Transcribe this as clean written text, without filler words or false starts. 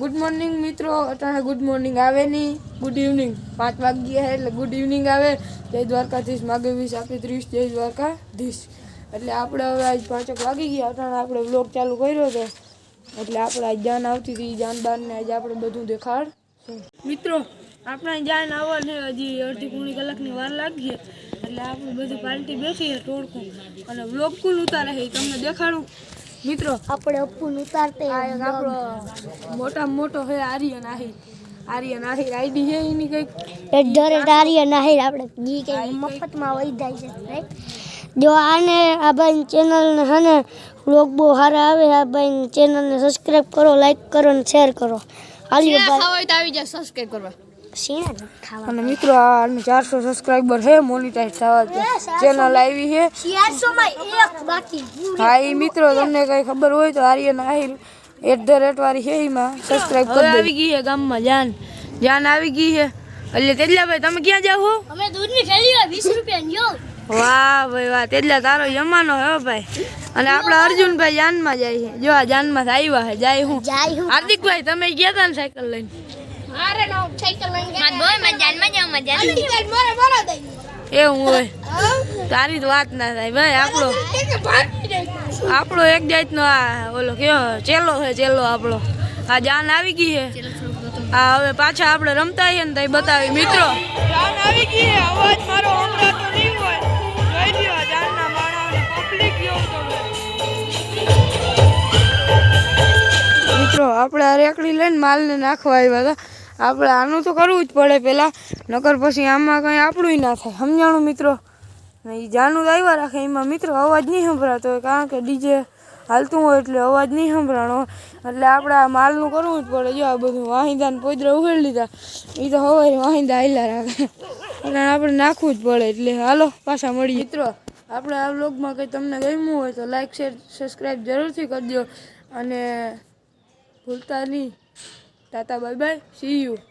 Good morning મિત્રો. અટાણે good morning આવે નહીં, ગુડ ઇવનિંગ 5 વાગ્યા એટલે ગુડ ઇવનિંગ આવે. જય દ્વારકાધીશ, માગે 20 આપી 30, જય દ્વારકાધીશ. એટલે આપણે હવે આજ 5 વાગી ગયા. અટાણે આપણે વ્લોગ ચાલુ કર્યો હતો એટલે આપણે આજ જાન આવતી હતી. જાનદારને આજે આપણે બધું દેખાડ મિત્રો. આપણે જાન આવવાને હજી અડધી પોણી કલાકની વાર લાગી એટલે આપણે બધી પાર્ટી બેઠી ટોળકું અને વ્લોગ કુલ ઉતારે છે તમને દેખાડું મિત્રો. આપણે અપ્પુન ઉતારતે આપણો મોટામાં મોટો છે આર્યન આહિર. આર્યન આહિર આઈડી છે એની કંઈક આર્યન આહિર આપણે જી કે મફતમાં વહી જાય છે રાઈટ. જો આને આ ભાઈ ચેનલને હે ને વ્લોગ બહુ સારા આવે. આ ભાઈ ચેનલને સબસ્ક્રાઇબ કરો, લાઈક કરો અને શેર કરો. હાલ્યો ભાઈ હોય તો આવી જાય સબસ્ક્રાઇબ કરવા. અને અને મિત્રો આ 400 સબસ્ક્રાઇબર છે, મોનેટાઈઝ થવા ચેનલ આવી છે 400 માં એક બાકી. હા એ મિત્રો તમને કઈ ખબર હોય તો આર્યન આહિર @ વાળી છે એમાં સબસ્ક્રાઇબ કરી દો. આવી ગઈ છે ગામમાં જાન આવી ગઈ છે. એટલે તેજલા ભાઈ તમે ક્યાં જાવ છો? અમે દૂધની થેલી 20 રૂપિયાની જો. વાહ ભાઈ વાહ, તેજલા તારો જમાનો હે ભાઈ. અને આપણા અર્જુનભાઈ જાનમાં જાય છે. જો આ જાનમાં આવ્યા છે. જાય હું હાર્દિકભાઈ તમે ગયા તા ને સાયકલ લઈને? અરે નો સાયકલ લઈને ગયા. બોય માં જાનમાં જાવ માં જાન મારો દઈ એવું હોય તારી તો વાત ના થાય ભાઈ. આપણો એક જાતનો આ ઓલો કયો ચેલો છે ચેલો આપણો. આ જાન આવી ગઈ છે. આ હવે પાછા આપણે રમતા છે ને તઈ બતાવી મિત્રો. જાન આવી ગઈ છે. અવાજ મારો સંભળાતો નહીં હોય. જોઈ લ્યો જાનના માણાઓને પબ્લિક કેવું તો મિત્રો. આપણે આ રેકડી લઈને માલને નાખવા આવ્યા હતા. આપણે આનું તો કરવું જ પડે પહેલાં, નકર પછી આમાં કંઈ આપણું ના થાય. સમજાણું મિત્રો? એ જાનું આવ્યા રાખે એમાં મિત્રો અવાજ નહીં સંભળાતો હોય કારણ કે ડીજે હાલતું હોય એટલે અવાજ નહીં સંભળાણો. એટલે આપણે આ માલનું કરવું જ પડે. જો આ બધું વાહિંદાને પોદરા ઉઘેડી લીધા એ તો હવે વાહિંદા હાલ્યા રાખે એટલે આપણે નાખવું જ પડે. એટલે હાલો પાછા મળીએ મિત્રો. આપણે આ વ્લોગમાં કંઈ તમને ગમ્યું હોય તો લાઈક શેર સબસ્ક્રાઈબ જરૂરથી કરજો અને ભૂલતા નહીં. Tata bye bye, C you.